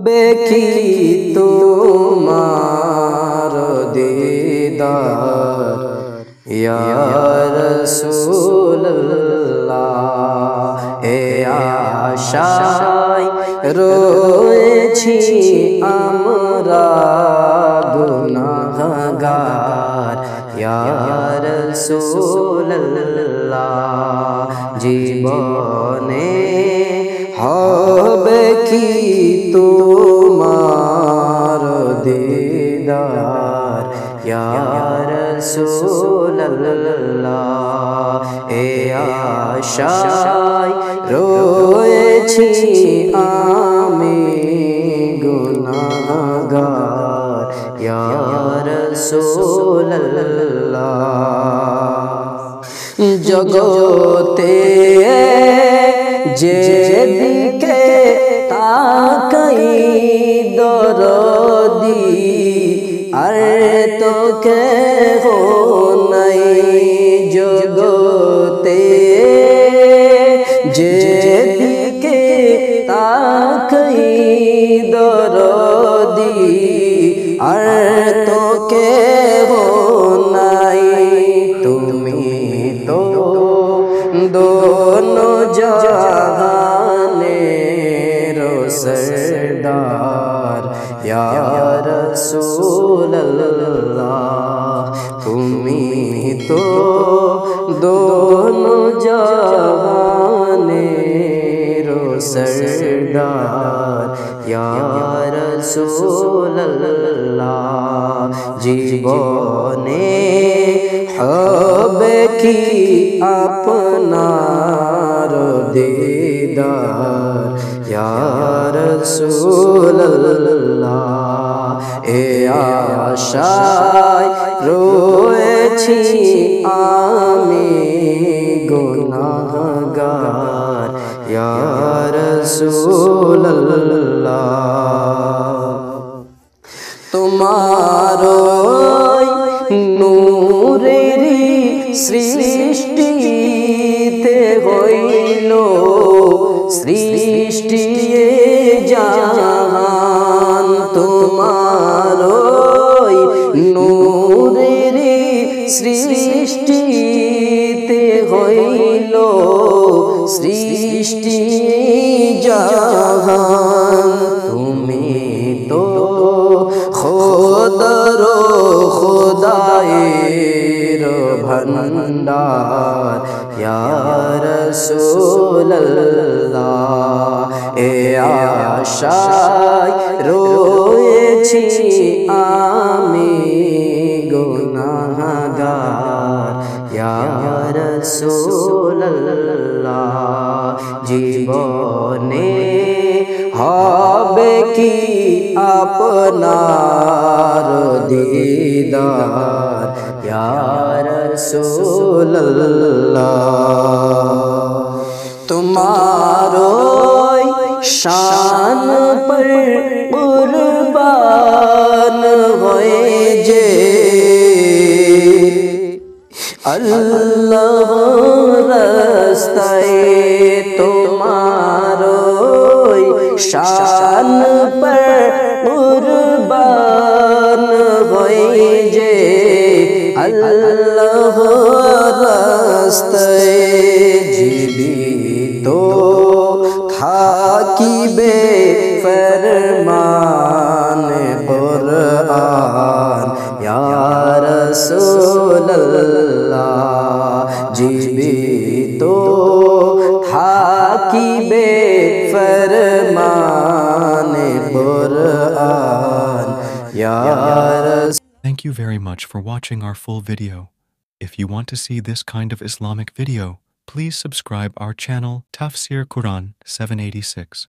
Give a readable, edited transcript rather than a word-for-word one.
বেকি তোমার দিদার ইয়া রাসূলুল্লাহ এ আশায় রয়েছি আমরা গুনাহগার ইয়া রাসূলুল্লাহ জীবনে হবে কি তোমার দিদার ইয়া রাসূলুল্লাহ এ আশায় রয়েছি আমি গুনাহগার ইয়া রাসূলুল্লাহ জগতে যেদিকে তাকাই দরদি আর তো কেহ নাই জগতে যেদিকে তাকাই দরদি আর তো কেহ নাই তুমি তো दोनों जहानेर सरदार या रसूलल्लाह तुमी तो दोनों जहानेर सरदार या रसूलल्लाह जीवने হবে কি আপনার দিদার ইয়া রাসূলুল্লাহ এ আশায় রয়েছি আমি গুনাহগার ইয়া রাসূলুল্লাহ তোমার নূরের সৃষ্টিতে হইল সৃষ্টি জাহান তোমার নূরের সৃষ্টিতে হইল সৃষ্টি জাহান তুমি তো খোদার খোদায়ের ভন্ডার ইয়া রাসূলুল্লাহ এ আশায় রয়েছি আমি গুনাহগার ইয়া রাসূলুল্লাহ জীবনে হবে কি আপনার দিদার ইয়া রাসূলুল্লাহ তোমার শান पर কুরবান হয়ে যে আল্লাহ রাস্তায় তোমার শান पर কুরবান হয়ে যে আল্লাহ রাস্তায় জীবিত থাকিবে ফরমান কুরআন ইয়া রাসূলুল্লাহ জীবিত থাকিবে ফরমান কুরআন ইয়া রাসূলুল্লাহ। Thank you very much for watching our full video. If you want to see this kind of Islamic video, please subscribe our channel Tafsir Quran 786.